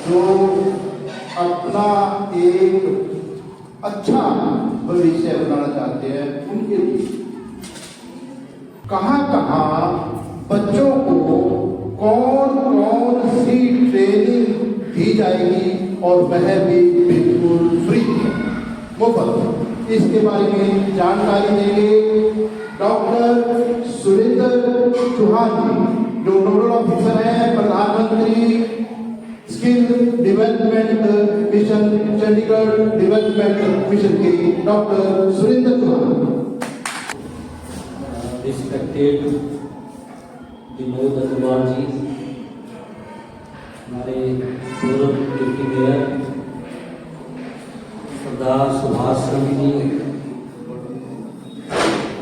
जो अपना एक अच्छा भविष्य बनाना चाहते हैं उनके लिए कहाँ बच्चों को कौन सी ट्रेनिंग दी जाएगी और वह भी बिल्कुल फ्री मुफ्त। इसके बारे में जानकारी देंगे डॉक्टर सुरेंद्र चौहान जी, जो नोडल ऑफिसर हैं प्रधानमंत्री skill development mission Chandigarh development mission के डॉक्टर सुरेंद्र चौहान। रिस्पेक्टेड विनोद अग्रवाल जी, हमारे पूर्व डिप्टी मेयर सरदार सुभाष चंद्र जी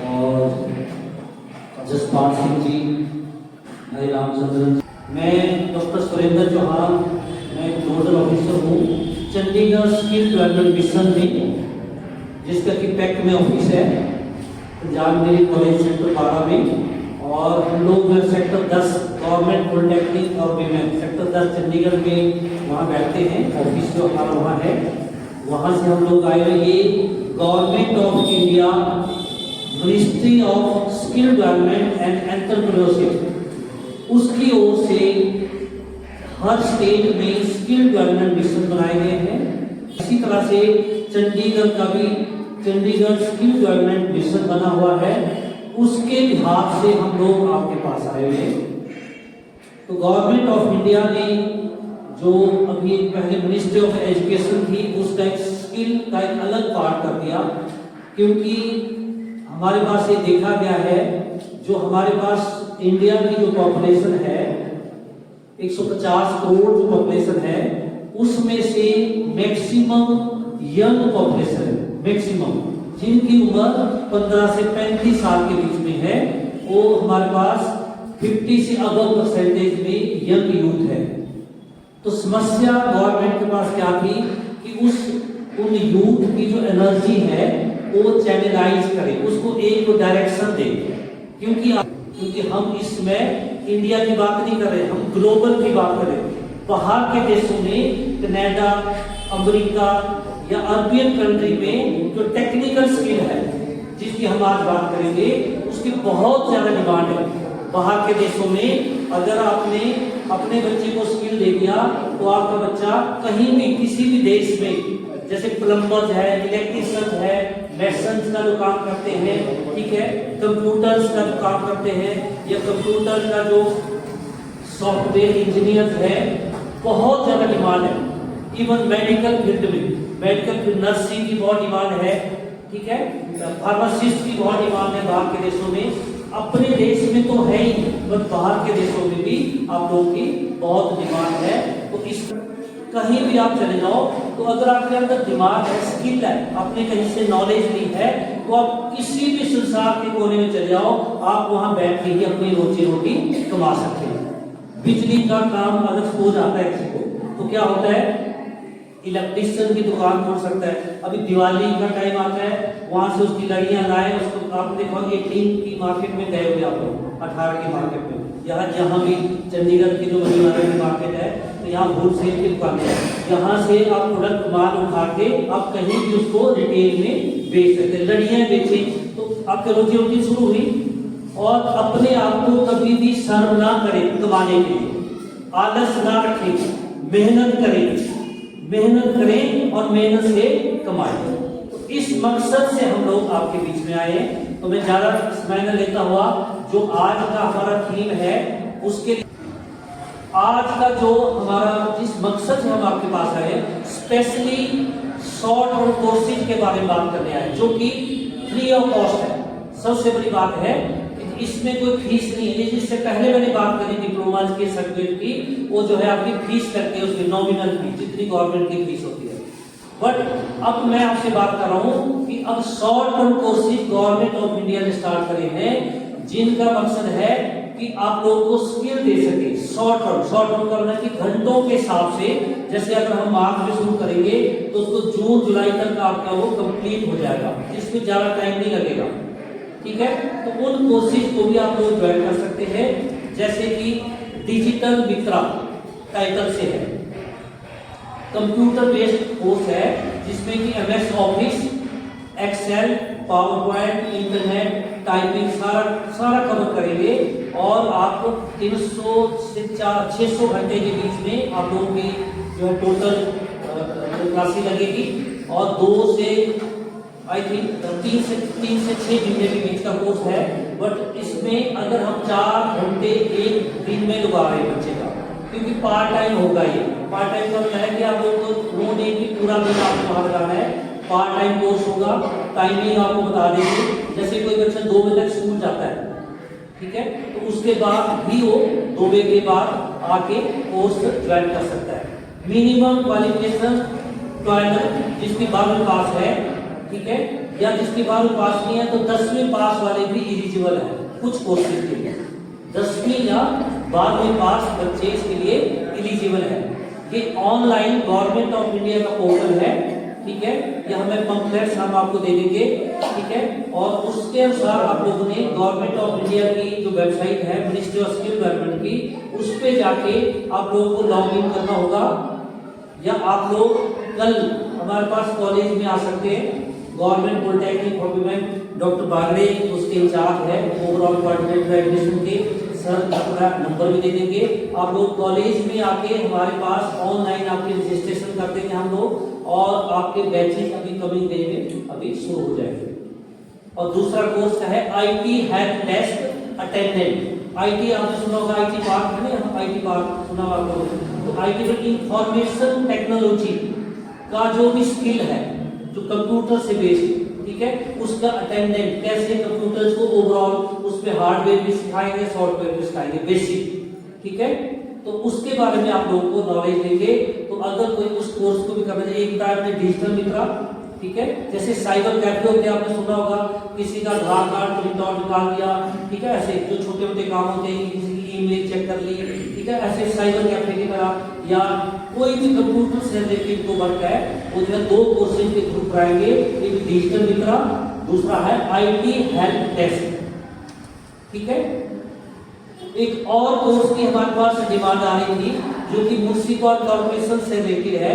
और जसपाल सिंह जी, हरे रामचंद्रन। मैं डॉक्टर सुरेंद्र चौहान, मैं नोडल ऑफिसर हूँ चंडीगढ़ स्किल डेवलपमेंट मिशन में, जिसका कि पैक्ट में ऑफिस है पंजाब मेरी कॉलेज सेक्टर 12 में। और हम लोग सेक्टर 10 गवर्नमेंट पॉलिटेक्निक और वीमेन सेक्टर 10 चंडीगढ़ में वहाँ बैठते हैं, ऑफिस जो हमारा वहाँ है, वहाँ से हम लोग आए हुए। ये government of India ministry of skill development and entrepreneurship, उसकी ओर से हर स्टेट में स्किल डेवलपमेंट मिशन बनाए गए हैं। इसी तरह से चंडीगढ़ का भी चंडीगढ़ स्किल डेवलपमेंट मिशन बना हुआ है, उसके लिहाज से हम लोग आपके पास आए हुए। तो गवर्नमेंट ऑफ इंडिया ने जो अभी पहले मिनिस्ट्री ऑफ एजुकेशन थी, उसका एक स्किल का एक अलग पार्ट कर दिया, क्योंकि हमारे पास ये देखा गया है जो हमारे पास इंडिया की जो पॉपुलेशन है 150 करोड़ जो पॉपुलेशन है, उसमें से मैक्सिमम यंग पॉपुलेशन है, मैक्सिमम जिनकी उम्र 15 से 35 साल के बीच में है, वो हमारे पास 50 से अबव परसेंटेज में यंग यूथ है। तो समस्या गवर्नमेंट के पास क्या थी कि उन यूथ की जो एनर्जी है वो चैनलाइज करे, उसको एक डायरेक्शन दे, क्योंकि हम इसमें इंडिया की बात नहीं कर रहे, हम ग्लोबल की बात कर रहे हैं। बाहर के देशों में कनाडा, अमेरिका या अरबियन कंट्री में जो टेक्निकल स्किल है जिसकी हम आज बात करेंगे, उसकी बहुत ज्यादा डिमांड है। बाहर के देशों में अगर आपने अपने बच्चे को स्किल दे दिया तो आपका बच्चा कहीं भी किसी भी देश में, जैसे प्लम्बर्स है, इलेक्ट्रिशियन है, मेसन्स का जो काम करते हैं, ठीक है, कंप्यूटर्स का जो काम करते हैं, या कंप्यूटर का जो सॉफ्टवेयर इंजीनियर है, बहुत ज्यादा डिमांड है। इवन मेडिकल फील्ड में, मेडिकल फील्ड नर्सिंग की बहुत डिमांड है, ठीक है, फार्मासिस्ट की बहुत डिमांड है बाहर के देशों में। अपने देश में तो है ही, बट बाहर के देशों में भी आप लोगों की बहुत डिमांड है। तो इस कहीं भी आप चले जाओ, तो अगर आपके अंदर दिमाग है, स्किल है, आपने कहीं से नॉलेज ली है, तो आप किसी भी संसार के कोने में चले जाओ, आप वहां बैठ के ही अपनी रोजी रोटी कमा सकते हैं। बिजली का काम अगर हो जाता है किसी को, तो क्या होता है, इलेक्ट्रिशियन की दुकान खोल सकता है। अभी दिवाली का टाइम आता है, वहां से उसकी लड़ियां लाए, उसको आप देखो 18 की मार्केट में गए हुए आप लोग, 18 की मार्केट में, यहाँ जहाँ भी चंडीगढ़ की जो मनीवाला की मार्केट है, तो यहाँ होलसेल की दुकान है, यहाँ से आप प्रोडक्ट माल उठा के आप कहीं भी उसको रिटेल में बेच सकते हैं। लड़ियां बेचें तो आपकी रोजी रोटी शुरू हुई। और अपने आप को कभी भी शर्म ना करें कमाने के लिए, आलस ना रखें, मेहनत करें और मेहनत से कमाएं। तो इस मकसद से हम लोग आपके बीच में आए। तो मैं ज्यादा समय न लेता हुआ, जो आज का हमारा थीम है उसके आज का जो हमारा जिस मकसद से हम आपके पास आए, स्पेशली शॉर्ट और कोर्सेज के बारे में बात करने आए, जो कि फ्री ऑफ कॉस्ट है। सबसे बड़ी बात है इसमें कोई फीस नहीं है। जिससे पहले मैंने बात करी डिप्लोमा के सर्टिफिकेट की, वो जो है आपकी फीस करके उसकी नॉमिनल फीस जितनी गवर्नमेंट की फीस होती है। बट अब मैं आपसे बात कर रहा हूँ कि अब short term courses government of India ने स्टार्ट करे हैं, जिनका मकसद है कि आप लोगों को स्किल दे सके। शॉर्ट टर्म करना कि घंटों के हिसाब से, जैसे अगर हम मार्च में शुरू करेंगे तो उसको जून जुलाई तक आपका वो कंप्लीट हो जाएगा, जिसमें ज्यादा टाइम नहीं लगेगा, ठीक है। तो उन कोर्सेज को भी आप लोग ज्वाइन कर सकते हैं, जैसे कि डिजिटल मित्रा टाइटल से है, कंप्यूटर बेस्ड कोर्स है जिसमें कि MS office, Excel, PowerPoint, internet, typing सारा कवर करेंगे और आपको 300 से 600 घंटे के बीच में आप लोगों की जो है टोटल क्लासेस लगेगी और 2 से आई थिंक 3 से 6 महीने के बीच का कोर्स है। बट इसमें अगर हम 4 घंटे एक दिन में लगा रहे हैं बच्चे का, क्योंकि पार्ट टाइम होगा ये। पार्ट टाइम का मतलब है कि आप लोग को वो नहीं कि पूरा दिन आपको वहाँ लगाना है, पार्ट टाइम कोर्स होगा। टाइमिंग आपको बता देंगे, जैसे कोई बच्चा 2 बजे तक स्कूल जाता है, ठीक है, तो उसके बाद भी वो 2 बजे के बाद आके कोर्स ज्वाइन कर सकता है। मिनिमम क्वालिफिकेशन 12 जिसकी 12वीं पास है, ठीक है, या जिसकी 12वीं पास नहीं है तो 10वीं पास वाले भी एलिजिबल है कुछ कोर्सेज के लिए। 10वीं या 12वीं पास बच्चे इसके लिए एलिजिबल है। ये ऑनलाइन गवर्नमेंट ऑफ इंडिया का पोर्टल है, ठीक है, ये हमें पंपलेट्स हम आपको दे देंगे, ठीक है, और उसके अनुसार आप लोगों ने गवर्नमेंट ऑफ इंडिया की जो वेबसाइट है मिनिस्ट्री ऑफ स्किल डेवलपमेंट की, उस पे जाके आप लोगों को लॉग इन करना होगा। या आप लोग कल हमारे पास कॉलेज में आ सकते हैं। Government polytechnic for women doctor Bagde उसके इंचार्ज है ओवरऑल कोऑर्डिनेटर एडमिशन के, सर अपना नंबर भी दे देंगे। आप लोग कॉलेज में आके हमारे पास ऑनलाइन आपके रजिस्ट्रेशन कर देंगे हम लोग, और आपके बैचेस अभी कमिंग डे में अभी शुरू हो जाएंगे। और दूसरा कोर्स का है IT help desk attendant. IT आपने सुना होगा, IT पार्क है ना, IT पार्क सुना होगा आप लोगों ने। तो IT में इंफॉर्मेशन टेक्नोलॉजी का जो भी स्किल है जो कंप्यूटर से बेस्ड, ठीक है, उसका अटेंडेंट, कैसे कंप्यूटर्स को ओवरऑल उस पे हार्डवेयर भी सिखाएंगे, सॉफ्टवेयर भी सिखाएंगे, बेसिक, ठीक है, तो उसके बारे में आप लोगों को नॉलेज देंगे। तो अगर कोई उस कोर्स को भी करना चाहिए, एक टाइप में डिजिटल मित्रा, ठीक है, जैसे साइबर कैफे होते हैं आपने सुना होगा, किसी का आधार कार्ड प्रिंट आउट निकाल दिया, ठीक है, ऐसे जो छोटे मोटे काम होते हैं, किसी की ईमेल चेक कर ली, ठीक है, ऐसे साइबर कैफे की तरह, या कोई भी कंप्यूटर से रिलेटेड को वर्क है वो जो है 2 कोर्सेज के थ्रू कराएंगे। एक डिजिटल मित्रा, दूसरा है IT हेल्प डेस्क, ठीक है। एक और कोर्स की हमारे पास डिमांड आ रही थी जो कि म्युनिसिपल कॉर्पोरेशन से रिलेटेड है,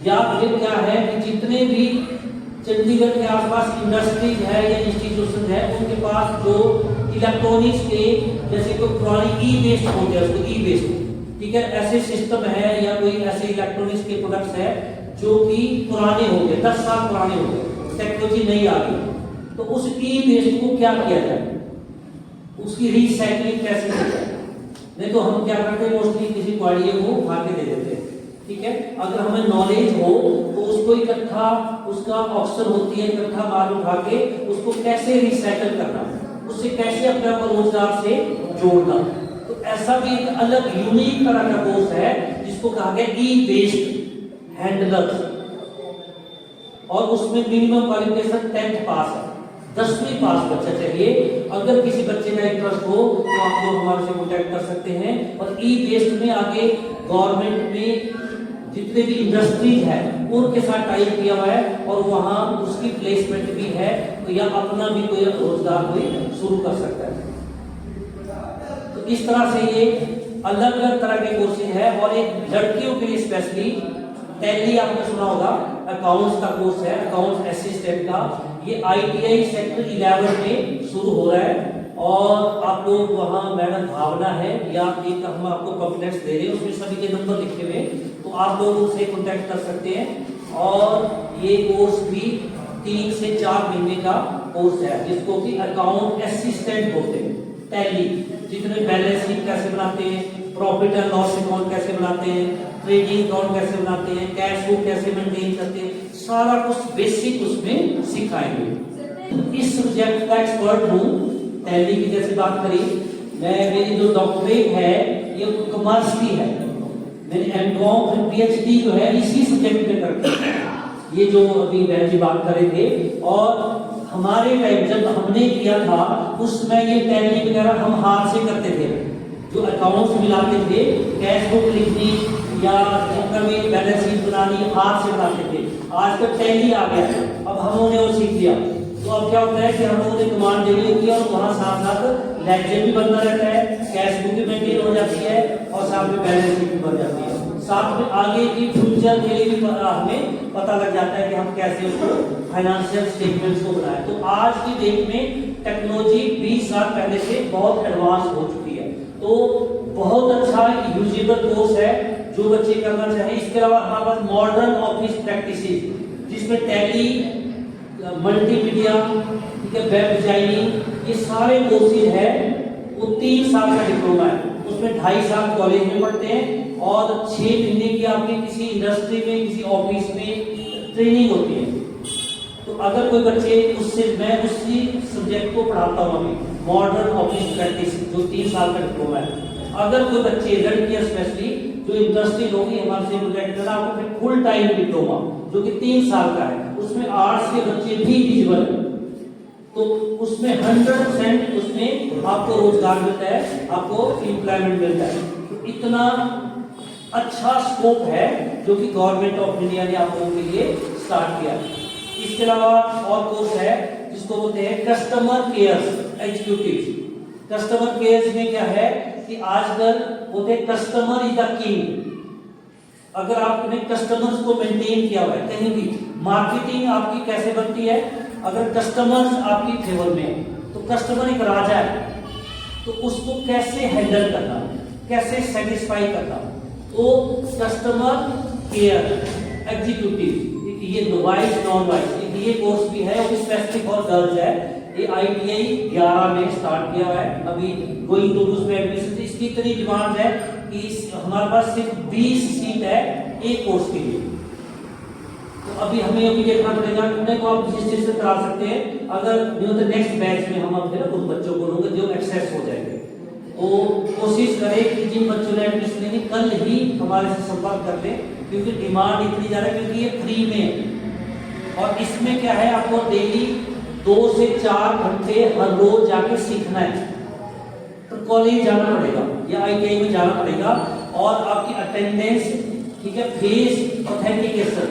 या फिर क्या है कि जितने भी चंडीगढ़ के आसपास इंडस्ट्रीज है या इंस्टीट्यूशन है उनके पास जो इलेक्ट्रॉनिक्स के जैसे कोई पुरानी ई-वेस्ट होते हैं, उसको ई-वेस्ट, ठीक है, ऐसे सिस्टम है या कोई ऐसे इलेक्ट्रॉनिक्स के प्रोडक्ट्स है जो कि पुराने हो गए, 10 साल पुराने हो गए, टेक्नोलॉजी नहीं आ गई, तो उस ई-वेस्ट को क्या किया जाए, उसकी रिसाइकलिंग कैसे की जाए। नहीं तो हम क्या करते हैं, मोस्टली किसी क्वालिटी को उठा के दे देते हैं, ठीक है। अगर हमें नॉलेज हो तो उसको इकट्ठा, उसका ऑप्शन होती है इकट्ठा माल उठा के उसको कैसे रिसाइकल करना, उससे कैसे अपने आप रोजगार से जोड़ना। तो ऐसा भी एक अलग यूनिक तरह का कोर्स है जिसको कहा गया ई-वेस्ट हैंडलर, और उसमें मिनिमम क्वालिफिकेशन 10th पास है, 10वीं पास बच्चा चाहिए। अगर किसी बच्चे का इंटरेस्ट हो तो आप लोग हमारे से कॉन्टेक्ट कर सकते हैं। और ई-वेस्ट में आगे गवर्नमेंट में जितने भी इंडस्ट्रीज है उनके साथ टाइप किया हुआ है और वहां उसकी प्लेसमेंट भी है, तो या अपना भी कोई रोजगार कोई शुरू कर सकता है। तो इस तरह से ये अलग अलग तरह के कोर्सेज है। और एक लड़कियों के लिए स्पेशली टैली आपने सुना होगा, अकाउंट्स का कोर्स है, अकाउंट्स असिस्टेंट का, ये ITI सेक्टर 11 में शुरू हो रहा है। और आप लोग वहाँ मैडम भावना है या एक हम आपको कॉम्प्लेक्स दे रहे हैं, उसमें सभी के नंबर लिखे हुए, तो आप लोग उनसे कॉन्टेक्ट कर सकते हैं। और ये कोर्स भी 3 से 4 महीने का कोर्स है जिसको कि अकाउंट असिस्टेंट बोलते हैं। टैली जितने बैलेंस शीट कैसे बनाते हैं, प्रॉफिट एंड लॉस अकाउंट कैसे बनाते हैं, ट्रेडिंग अकाउंट कैसे बनाते हैं, कैश बुक कैसे मेंटेन करते हैं, सारा कुछ बेसिक उसमें सिखाएंगे। इस सब्जेक्ट का एक्सपर्ट हूँ, टैली की जैसे बात करी, मैं मेरी जो डॉक्टरेट है ये कॉमर्स की है, मैंने एमकॉम और PhD जो है इसी सब्जेक्ट में करके, ये जो अभी बहन जी बात कर रहे थे। और हमारे टाइम जब हमने किया था उसमें ये टैली वगैरह हम हाथ से करते थे, जो अकाउंट्स मिलाते थे, कैश बुक लिखनी या में बैलेंस शीट बनानी हाथ से बनाते थे। आज तक टैली आ गया है, अब हमने वो सीख लिया। तो अब क्या होता है कि हम लोगों ने कमांड देनी होती है और वहाँ साथ साथ लेक्चर भी बनना रहता है, कैश बुक भी मेंटेन हो जाती है और साथ में बैलेंस शीट भी बन जाती है। साथ में आगे की फ्यूचर के लिए भी हमें पता लग जाता है कि हम कैसे उसको फाइनेंशियल स्टेटमेंट्स को बनाएं। तो आज की डेट में टेक्नोलॉजी 20 साल पहले से बहुत एडवांस हो चुकी है, तो बहुत अच्छा यूजेबल कोर्स है जो बच्चे करना चाहें। इसके अलावा हमारे पास मॉडर्न ऑफिस प्रैक्टिसेस जिसमें टैली, मल्टीमीडिया, ठीक है, वेब डिजाइनिंग, ये सारे कोर्सेज है। वो 3 साल का डिप्लोमा है, उसमें 2.5 साल कॉलेज में पढ़ते हैं और 6 महीने की आपकी किसी इंडस्ट्री में, किसी ऑफिस में ट्रेनिंग होती है। तो अगर कोई बच्चे उससे, मैं उसी सब्जेक्ट को पढ़ाता हूँ अभी, मॉडर्न ऑफिस प्रैक्टिस जो 3 साल का डिप्लोमा है। अगर कोई बच्चे लड़कियां स्पेशली जो इंडस्ट्री होगी हमारे से प्रोजेक्ट करना, आपको फिर फुल टाइम डिप्लोमा जो कि 3 साल का है, उसमें आर्ट्स के बच्चे भी एलिजिबल है। तो उसमें 100% उसमें आपको रोजगार मिलता है, आपको एम्प्लॉयमेंट मिलता है। तो इतना अच्छा स्कोप है जो कि गवर्नमेंट ऑफ इंडिया ने आप लोगों के लिए स्टार्ट किया। इसके अलावा और कोर्स है जिसको बोलते हैं customer care executive. Customer care में क्या है कि आजकल बोलते हैं कस्टमर इज द किंग। अगर आपने कस्टमर्स को मेंटेन किया हुआ है, कहीं भी मार्केटिंग आपकी कैसे बनती है, अगर कस्टमर्स आपकी फेवर में है तो कस्टमर एक राजा है, तो उसको कैसे हैंडल करना, कैसे सेटिस्फाई करना, तो कस्टमर केयर एग्जीक्यूटिव, ये वाइज नॉन वाइज ये कोर्स भी है, वो स्पेसिफिक और गर्ल्स है। ये ITI 11 में स्टार्ट किया है, अभी गोइंग टू उसमें एडमिशन। इसकी इतनी डिमांड है कि हमारे पास सिर्फ 20 सीट है एक कोर्स के लिए। तो अभी हमें अभी देखना पड़ेगा, उन्हें को आप जिस चीज से करा सकते हैं। अगर नेक्स्ट बैच में हम अपने उन बच्चों को लोगे जो एक्सेस हो जाएंगे, तो कोशिश करें कि जिन बच्चों ने एडमिशन लेनी कल ही हमारे से संपर्क कर लें, क्योंकि डिमांड इतनी ज्यादा है, क्योंकि ये फ्री में है। और इसमें क्या है, आपको डेली 2 से 4 घंटे हर रोज जाके सीखना है। तो कॉलेज जाना पड़ेगा या ITI में जाना पड़ेगा, और आपकी अटेंडेंस, ठीक है, फेस ऑथेंटिकेशन,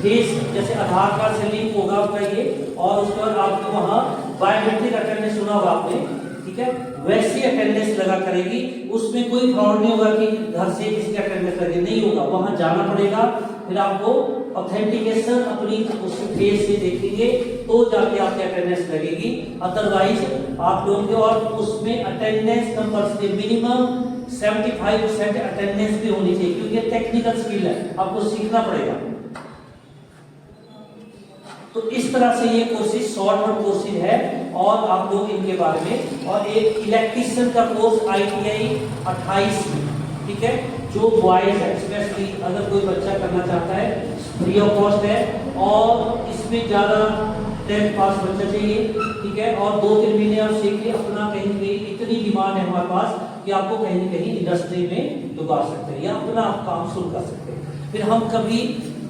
फेस जैसे आधार कार्ड से लिंक होगा आपका ये, और उसके बाद आपको वहां बायोमेट्रिक अटेंडेंस सुना होगा आपने, ठीक है, वैसी अटेंडेंस लगा करेगी। उसमें कोई फ्रॉड नहीं होगा कि घर से किसी का अटेंडेंस लगे, नहीं होगा, वहां जाना पड़ेगा। फिर आपको ऑथेंटिकेशन अपनी उस फेस से देखेंगे तो जाके आपकी अटेंडेंस लगेगी, अदरवाइज आप लोगों के। और उसमें अटेंडेंस कंपल्सरी मिनिमम 75% अटेंडेंस भी होनी चाहिए, क्योंकि टेक्निकल स्किल है, आपको सीखना पड़ेगा। तो इस तरह से ये कोर्सेज शॉर्ट टर्म कोर्सेज है, और आप लोग इनके बारे में। और एक इलेक्ट्रीशियन का कोर्स ITI 28, ठीक है, जो बॉयज है स्पेशली, अगर कोई बच्चा करना चाहता है, फ्री ऑफ कॉस्ट है, और इसमें ज्यादा 10th पास बच्चा चाहिए, ठीक है, और 2-3 महीने आप सीखिए अपना। कहीं कहीं इतनी डिमांड है हमारे पास कि आपको कहीं न कहीं इंडस्ट्री में डुबा सकते हैं या अपना आप काम शुरू कर सकते हैं। फिर हम कभी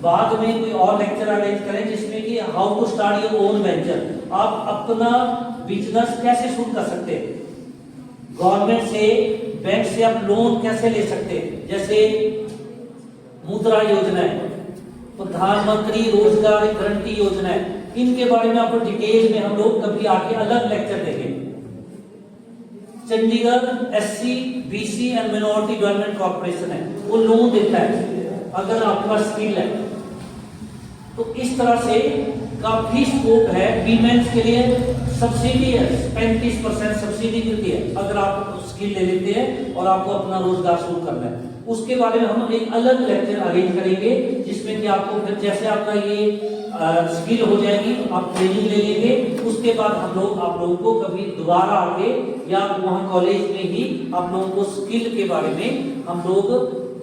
बाद में कोई और लेक्चर अरेंज करें जिसमें कि how to start your own venture, आप अपना बिजनेस कैसे शुरू कर सकते हैं, गवर्नमेंट से, बैंक से आप लोन कैसे ले सकते हैं, जैसे मुद्रा योजना है, प्रधानमंत्री रोजगार गारंटी योजना है, इनके बारे में आपको डिटेल में हम लोग कभी आके अलग लेक्चर देंगे। Chandigarh SC, BC and minority development corporation है, वो लोन देता है अगर आपके पास स्किल है। तो इस तरह से काफी स्कोप है। वीमेंस के लिए सब्सिडी है, 35% सब्सिडी मिलती है अगर आप स्किल ले लेते हैं और आपको अपना रोजगार शुरू करना है। उसके बारे में हम एक अलग लेक्चर अरेंज करेंगे, जिसमें कि आपको फिर जैसे आपका ये स्किल हो जाएगी, आप ट्रेनिंग ले लेंगे, उसके बाद हम लोग आप लोगों को कभी दोबारा आके या वहाँ कॉलेज में ही आप लोगों को स्किल के बारे में हम लोग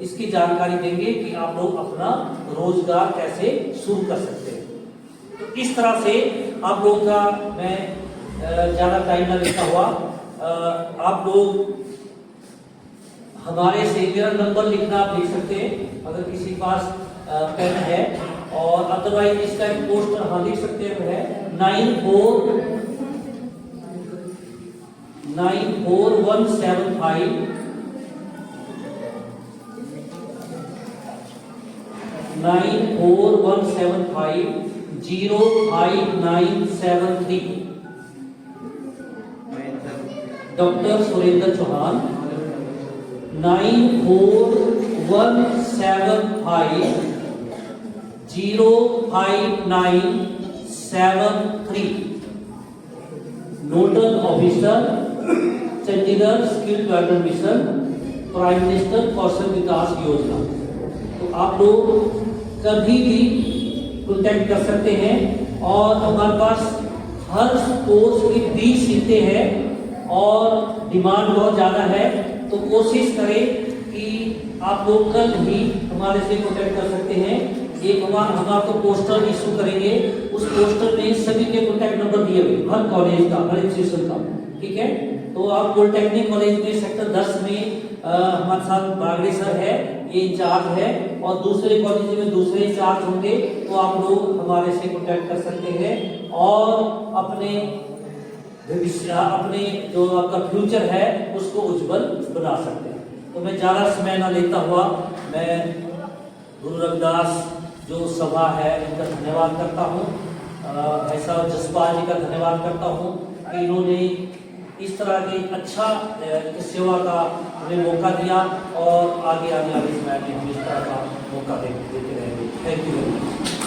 इसकी जानकारी देंगे कि आप लोग अपना रोजगार कैसे शुरू कर सकते हैं। तो इस तरह से आप लोगों का, मैं ज्यादा टाइम न लेता हुआ, आप लोग हमारे से मेरा नंबर लिखना आप लिख सकते हैं अगर किसी के पास पेन है, और अदरवाइज इसका एक पोस्टर हाँ लिख सकते हैं, है 9417505973 doctor Surendra Chauhan 9417505973 175059773 nodal officer Chandigarh skill development mission prime minister Kaushal Vikas Yojana. तो आप लोग कभी भी कॉन्टैक्ट कर सकते हैं और हमारे पास हर कोर्स की 20 सीटें हैं और डिमांड बहुत ज़्यादा है, तो कोशिश करें कि आप लोग कल ही हमारे से कॉन्टैक्ट कर सकते हैं। एक हम आपको पोस्टर इशू करेंगे, उस पोस्टर में सभी के कॉन्टैक्ट नंबर दिए हुए हर कॉलेज का, हर इंस्टीट्यूशन का, ठीक है। तो आप पॉलिटेक्निक कॉलेज में सेक्टर 10 में हमारे साथ बागड़े सर है, ये इंचार्ज है, और दूसरे कॉलेज में दूसरे इंचार्ज होंगे, तो आप लोग हमारे से कॉन्टैक्ट कर सकते हैं और अपने जो आपका फ्यूचर है उसको उज्जवल बना सकते हैं। तो मैं ज़्यादा समय ना लेता हुआ मैं गुरु रविदास जो सभा है उनका धन्यवाद करता हूँ, ऐसा जसपाल जी का धन्यवाद करता हूँ कि इन्होंने इस तरह की अच्छा सेवा का हमें मौका दिया और आगे आने वाले समय में हम इस तरह का मौका देते रहेंगे। Thank you very much.